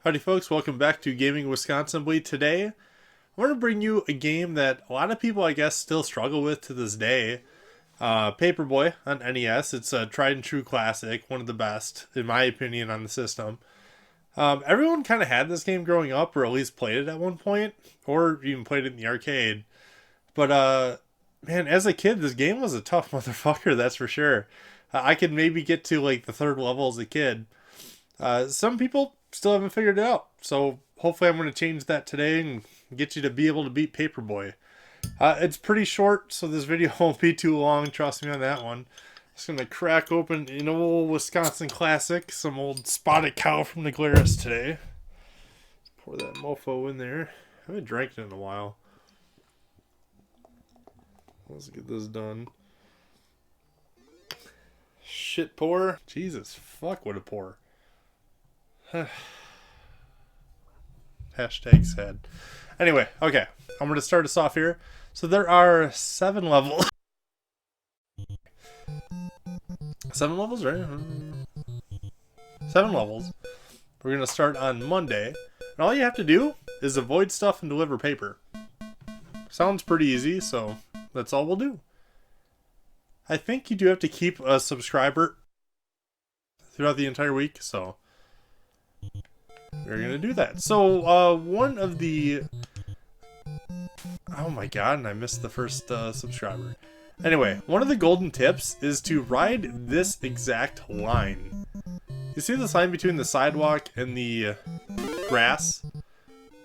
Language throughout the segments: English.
Howdy folks, welcome back to Gaming Wisconsinbly. Today, I want to bring you a game that a lot of people I guess still struggle with to this day. Paperboy on NES. It's a tried and true classic, one of the best, in my opinion, on the system. Everyone kind of had this game growing up, or at least played it at one point, or even played it in the arcade. But, man, as a kid, this game was a tough motherfucker, that's for sure. I could maybe get to, like, the third level as a kid. Some people still haven't figured it out, so hopefully I'm going to change that today and get you to be able to beat Paperboy. It's pretty short, so this video won't be too long, trust me on that one. Just going to crack open an old Wisconsin classic, some old spotted cow from the Glarus today. Pour that mofo in there. I haven't drank it in a while. Let's get this done. Shit pour. Jesus, fuck what a pour. Hashtag sad. Anyway, okay. I'm going to start us off here. So there are 7 levels. 7 levels, right? 7 levels. We're going to start on Monday. And all you have to do is avoid stuff and deliver paper. Sounds pretty easy, so that's all we'll do. I think you do have to keep a subscriber throughout the entire week, so we're going to do that. So, one of the... Oh my god, and I missed the first subscriber. Anyway, one of the golden tips is to ride this exact line. You see this line between the sidewalk and the grass?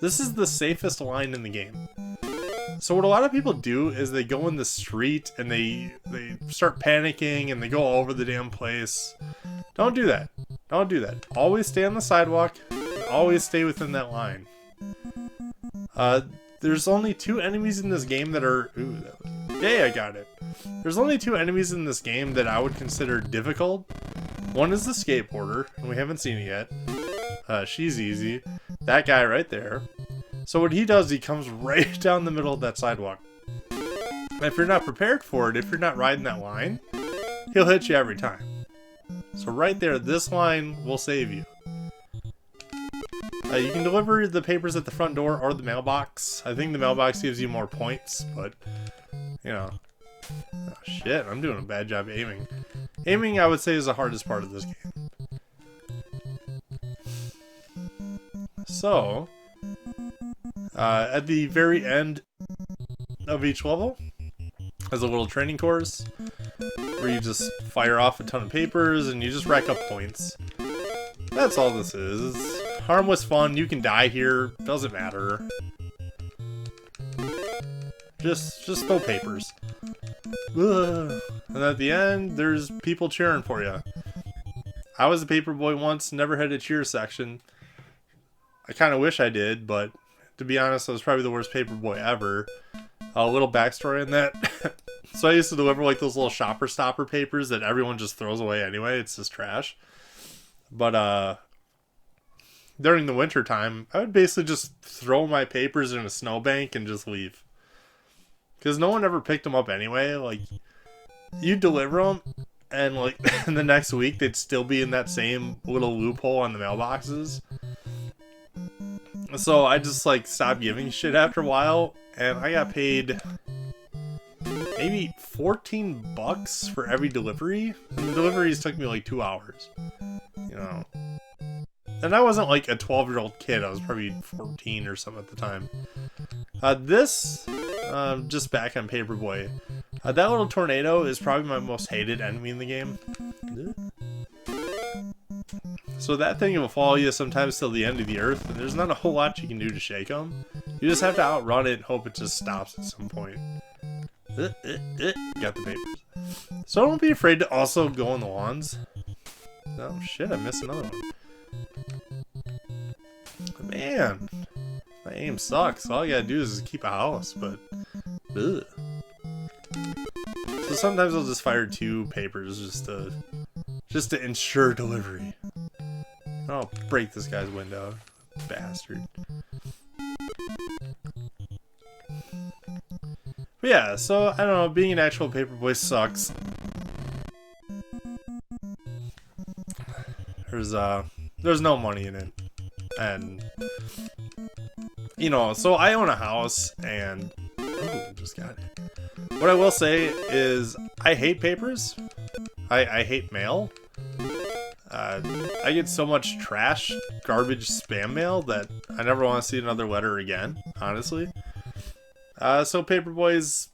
This is the safest line in the game. So what a lot of people do is they go in the street and they start panicking and they go all over the damn place. Don't do that. Don't do that. Always stay on the sidewalk and always stay within that line. There's only 2 enemies in this game that are... Ooh, yeah, I got it. There's only 2 enemies in this game that I would consider difficult. One is the skateboarder, and we haven't seen it yet. She's easy. That guy right there. So what he does, he comes right down the middle of that sidewalk. And if you're not prepared for it, if you're not riding that line, he'll hit you every time. So right there, this line will save you. You can deliver the papers at the front door or the mailbox. I think the mailbox gives you more points, but, you know. Oh, shit, I'm doing a bad job aiming. Aiming, I would say, is the hardest part of this game. So, at the very end of each level, there's a little training course where you just fire off a ton of papers and you just rack up points. That's all this is. It's harmless fun. You can die here. Doesn't matter. Just throw papers. Ugh. And at the end, there's people cheering for you. I was a Paperboy once. Never had a cheer section. I kind of wish I did, but to be honest, I was probably the worst Paperboy ever. A little backstory on that. So I used to deliver like those little shopper stopper papers that everyone just throws away anyway. It's just trash. But during the winter time, I would basically just throw my papers in a snowbank and just leave. Because no one ever picked them up anyway. Like, you deliver them, and like the next week they'd still be in that same little loophole on the mailboxes. So I just like stopped giving shit after a while, and I got paid maybe $14 for every delivery, and the deliveries took me like 2 hours. You know. And I wasn't like a 12-year-old kid, I was probably 14 or something at the time. Just back on Paperboy, that little tornado is probably my most hated enemy in the game. So that thing will follow you sometimes till the end of the earth, and there's not a whole lot you can do to shake them. You just have to outrun it and hope it just stops at some point. Got the papers. So don't be afraid to also go on the lawns. Oh shit, I missed another one. Man, my aim sucks. All I gotta do is keep a house, but... Ugh. So sometimes I'll just fire 2 papers just to ensure delivery. I'll break this guy's window. Bastard. But yeah, so, I don't know, being an actual Paperboy sucks. There's no money in it. And, you know, so I own a house, and just got it. What I will say is I hate papers. I hate mail. I get so much trash, garbage, spam mail that I never want to see another letter again, honestly. So Paperboys,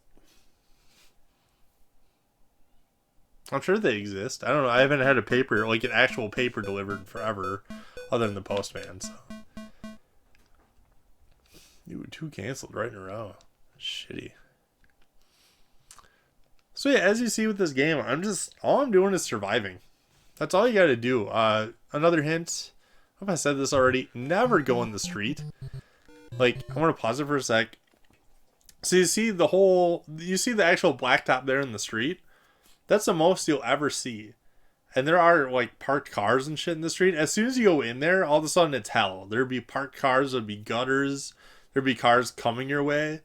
I'm sure they exist. I don't know. I haven't had a paper, like an actual paper delivered forever, other than the postman. So, you were 2 canceled right in a row. Shitty. So yeah, as you see with this game, all I'm doing is surviving. That's all you gotta do. Another hint, I hope I said this already, never go in the street. Like, I want to pause it for a sec. So you see the actual blacktop there in the street? That's the most you'll ever see. And there are, like, parked cars and shit in the street. As soon as you go in there, all of a sudden it's hell. There'd be parked cars, there'd be gutters, there'd be cars coming your way.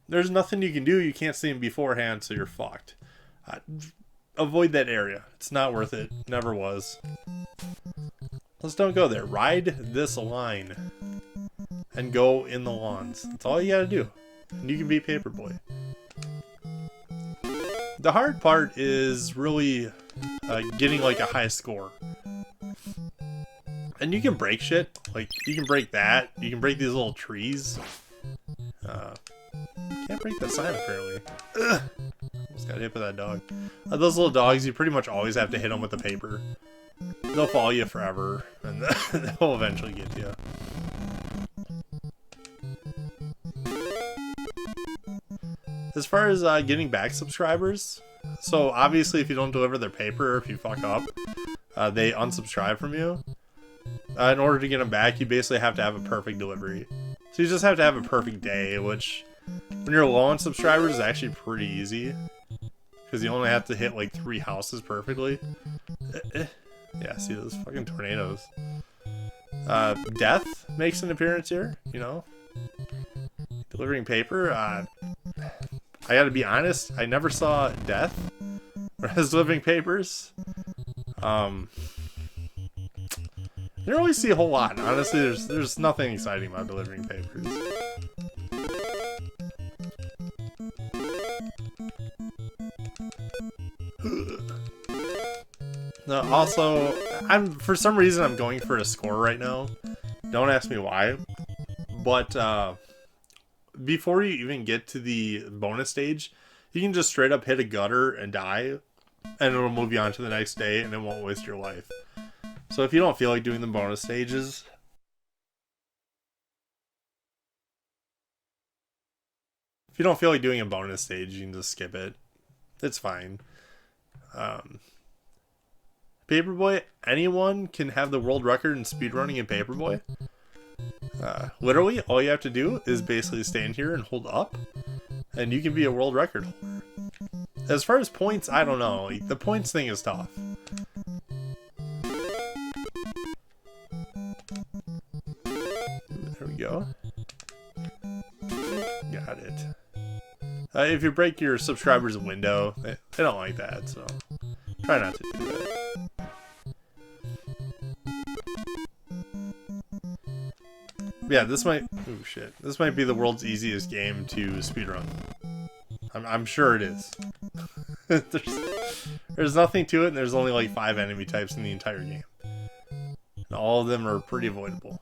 There's nothing you can do. You can't see them beforehand, so you're fucked. Avoid that area. It's not worth it. Never was. Let's don't go there. Ride this line and go in the lawns. That's all you gotta do. And you can be Paperboy. The hard part is really getting like a high score. And you can break shit. Like, you can break that. You can break these little trees. Can't break that sign, apparently. Ugh. Almost got hit by that dog. Those little dogs, you pretty much always have to hit them with the paper. They'll follow you forever, and they'll eventually get to you. As far as getting back subscribers, so obviously if you don't deliver their paper, or if you fuck up, they unsubscribe from you. In order to get them back, you basically have to have a perfect delivery. So you just have to have a perfect day, which when you're low on subscribers is actually pretty easy. Because you only have to hit like 3 houses perfectly. Yeah, see those fucking tornadoes. Death makes an appearance here, you know. Delivering paper. I gotta be honest, I never saw Death when I was delivering papers. You don't really see a whole lot. Honestly, there's nothing exciting about delivering papers. No, also, for some reason I'm going for a score right now. Don't ask me why. But before you even get to the bonus stage, you can just straight up hit a gutter and die, and it'll move you on to the next day, and it won't waste your life. So if you don't feel like doing the bonus stages, if you don't feel like doing a bonus stage, you can just skip it. It's fine. Paperboy, anyone can have the world record in speedrunning in Paperboy. Literally, all you have to do is basically stand here and hold up, and you can be a world record holder. As far as points, I don't know. Like, the points thing is tough. There we go. Got it. If you break your subscribers' window, they don't like that, so try not to do that. Yeah, this might... Oh, shit. This might be the world's easiest game to speedrun. I'm sure it is. There's nothing to it, and there's only like 5 enemy types in the entire game. And all of them are pretty avoidable.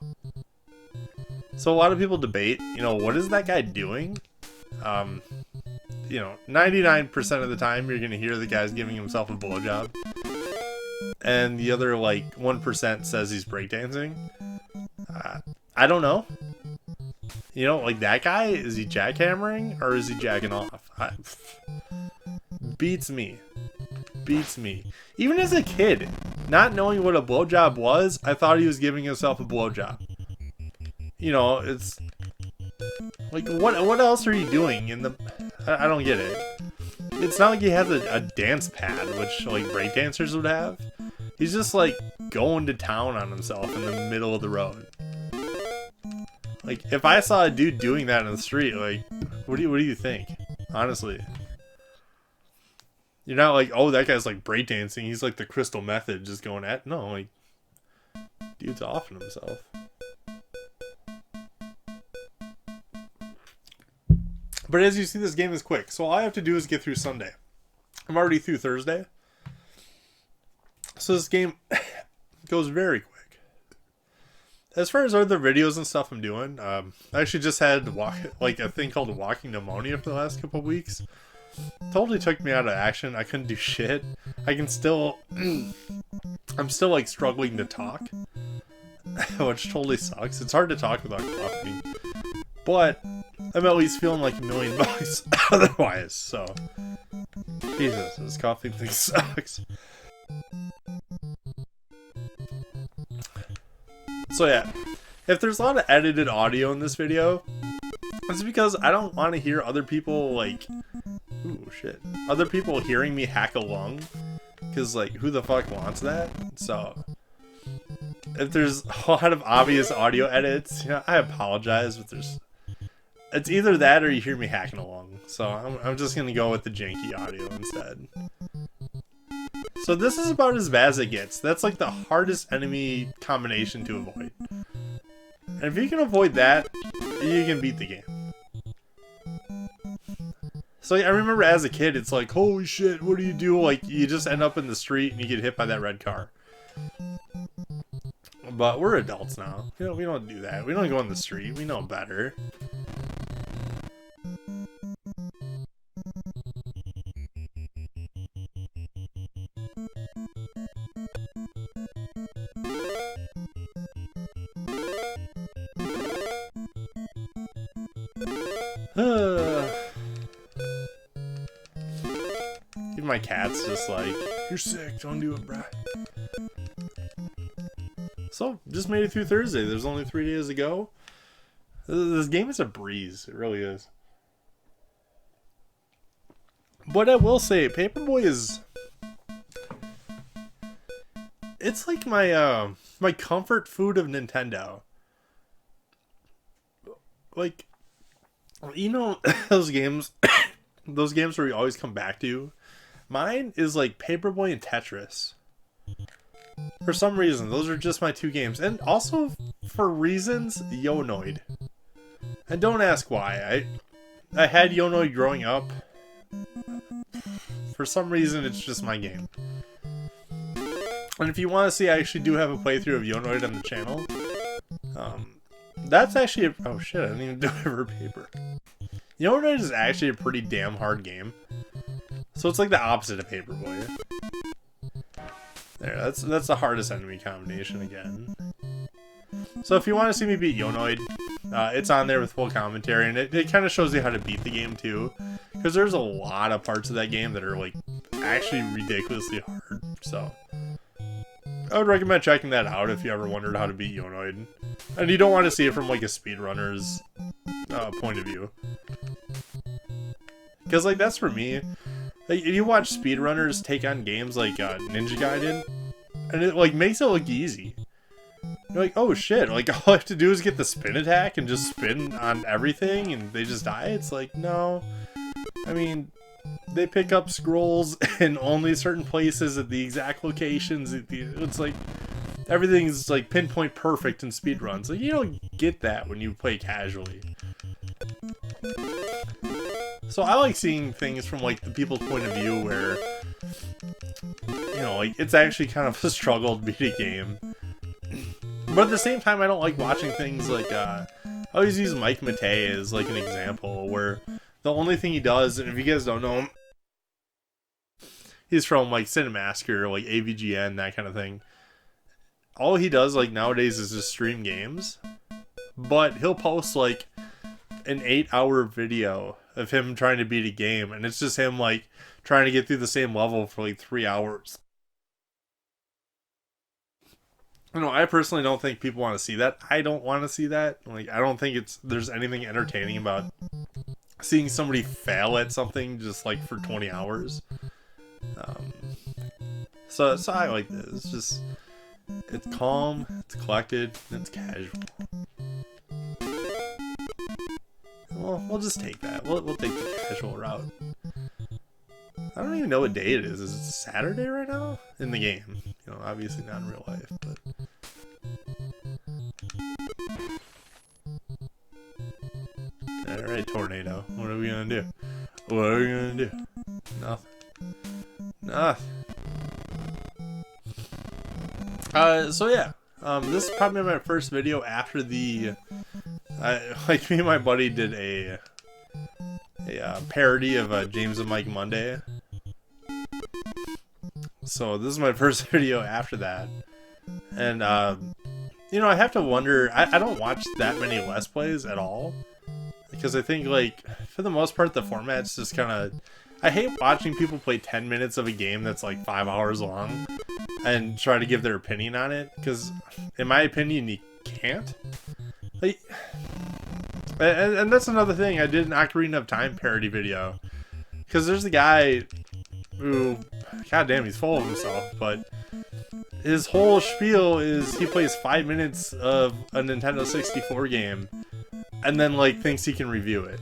So a lot of people debate, you know, what is that guy doing? You know, 99% of the time you're going to hear the guy's giving himself a blowjob. And the other, like, 1% says he's breakdancing. I don't know. You know, like, that guy, is he jackhammering or is he jacking off? Beats me. Beats me. Even as a kid, not knowing what a blowjob was, I thought he was giving himself a blowjob. You know, it's... Like, what else are you doing in the... I don't get it. It's not like he has a dance pad, which, like, breakdancers would have. He's just, like, going to town on himself in the middle of the road. Like, if I saw a dude doing that in the street, like, what do you think? Honestly. You're not like, oh, that guy's, like, breakdancing. He's, like, the Crystal Method just going at... No, like, dude's offing himself. But as you see, this game is quick. So all I have to do is get through Sunday. I'm already through Thursday. So this game goes very quick. As far as other videos and stuff I'm doing, I actually just had a thing called walking pneumonia for the last couple of weeks. Totally took me out of action. I couldn't do shit. I can still... I'm still like struggling to talk. Which totally sucks. It's hard to talk without coughing. But I'm at least feeling like $1,000,000 otherwise, so... Jesus, this coughing thing sucks. So yeah, if there's a lot of edited audio in this video, it's because I don't want to hear other people like... Ooh, shit. Other people hearing me hack a lung. Because, like, who the fuck wants that? So, if there's a lot of obvious audio edits, you know, I apologize, but there's... It's either that or you hear me hacking a lung. So, I'm just going to go with the janky audio instead. So, this is about as bad as it gets. That's, like, the hardest enemy combination to avoid. And if you can avoid that, you can beat the game. So I remember as a kid, it's like, holy shit, what do you do? Like, you just end up in the street and you get hit by that red car. But we're adults now. You know, we don't do that. We don't go in the street. We know better. Even my cat's just like, you're sick, don't do it, bruh. So, just made it through Thursday. There's only 3 days to go. This game is a breeze. It really is. But I will say, Paperboy is... It's like my, my comfort food of Nintendo. Like, you know, those games where you always come back to? Mine is like Paperboy and Tetris. For some reason, those are just my two games. And also, for reasons, Yonoid. And don't ask why. I had Yonoid growing up. For some reason, it's just my game. And if you want to see, I actually do have a playthrough of Yonoid on the channel. That's actually oh shit, I didn't even do it for paper. Yonoid is actually a pretty damn hard game. So it's like the opposite of Paperboy. There, that's the hardest enemy combination again. So if you want to see me beat Yonoid, it's on there with full commentary, and it kind of shows you how to beat the game too. Because there's a lot of parts of that game that are like actually ridiculously hard. So I would recommend checking that out if you ever wondered how to beat Yonoid. And you don't want to see it from like a speedrunner's point of view. Because like that's for me. Like, you watch speedrunners take on games like Ninja Gaiden, and it like makes it look easy. You're like, oh shit, like all I have to do is get the spin attack and just spin on everything and they just die? It's like, no. I mean, they pick up scrolls in only certain places at the exact locations. It's like, everything's like pinpoint perfect in speedruns. Like, you don't get that when you play casually. So I like seeing things from like the people's point of view where, you know, like it's actually kind of a struggle to beat a game. But at the same time, I don't like watching things like, I always use Mike Matei as like an example where the only thing he does, and if you guys don't know him, he's from like Cinemasker, like AVGN, that kind of thing. All he does like nowadays is just stream games, but he'll post like an 8-hour video of him trying to beat a game, and it's just him like trying to get through the same level for like 3 hours. You know, I personally don't think people want to see that. I don't want to see that. Like, I don't think there's anything entertaining about seeing somebody fail at something just like for 20 hours. So I like this. It's calm, it's collected, and it's casual. Well, we'll just take that. We'll take the casual route. I don't even know what day it is. Is it Saturday right now? In the game. You know, obviously not in real life, but... Alright, tornado. What are we gonna do? What are we gonna do? Nothing. Nothing. So yeah. This is probably my first video after the... like, me and my buddy did a parody of James and Mike Monday. So this is my first video after that. And, you know, I have to wonder... I don't watch that many Let's Plays at all. Because I think, like, for the most part, the format's just kind of... I hate watching people play 10 minutes of a game that's like 5 hours long and try to give their opinion on it. Because, in my opinion, you can't. Like, and that's another thing. I did an Ocarina of Time parody video. Because there's a guy who... goddamn, he's full of himself. But his whole spiel is he plays 5 minutes of a Nintendo 64 game and then, like, thinks he can review it.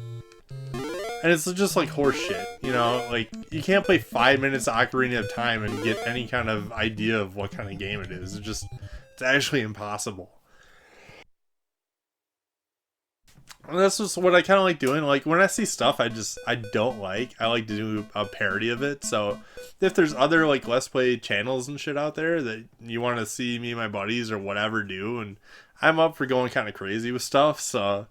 And it's just like horse shit, you know? Like, you can't play 5 minutes of Ocarina of Time and get any kind of idea of what kind of game it is. It's actually impossible. And that's just what I kind of like doing. Like, when I see stuff I don't like, I like to do a parody of it. So, if there's other, like, Let's Play channels and shit out there that you want to see me and my buddies or whatever do, and I'm up for going kind of crazy with stuff, so,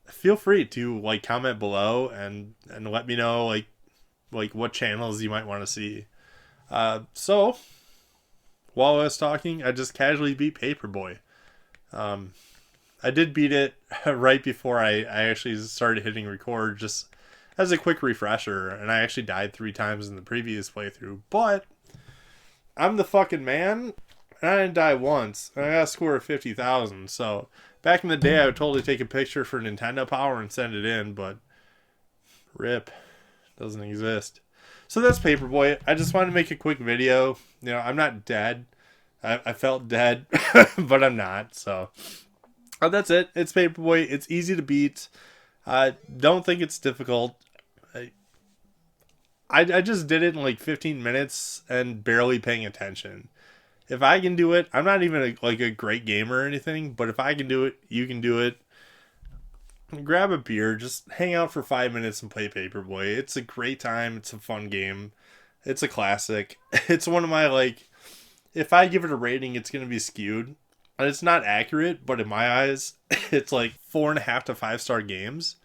feel free to, like, comment below and let me know, like what channels you might want to see. So, while I was talking, I just casually beat Paperboy. I did beat it right before I actually started hitting record, just as a quick refresher, and I actually died 3 times in the previous playthrough, but I'm the fucking man, and I didn't die once, and I got a score of 50,000, so back in the day I would totally take a picture for Nintendo Power and send it in, but rip, doesn't exist. So that's Paperboy. I just wanted to make a quick video. You know, I'm not dead. I felt dead, but I'm not, so... that's it. It's Paperboy. It's easy to beat. Don't think it's difficult. I just did it in like 15 minutes and barely paying attention. If I can do it, I'm not even like a great gamer or anything, but if I can do it, you can do it. Grab a beer, just hang out for 5 minutes and play Paperboy. It's a great time. It's a fun game. It's a classic. It's one of my, like, if I give it a rating, it's going to be skewed. And it's not accurate, but in my eyes, it's like 4.5 to 5-star games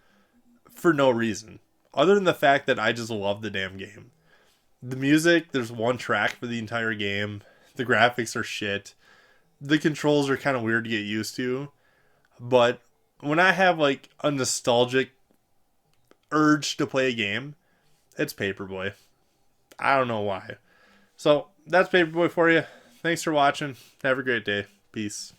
for no reason. Other than the fact that I just love the damn game. The music, there's one track for the entire game. The graphics are shit. The controls are kind of weird to get used to. But when I have like a nostalgic urge to play a game, it's Paperboy. I don't know why. So that's Paperboy for you. Thanks for watching. Have a great day. Peace.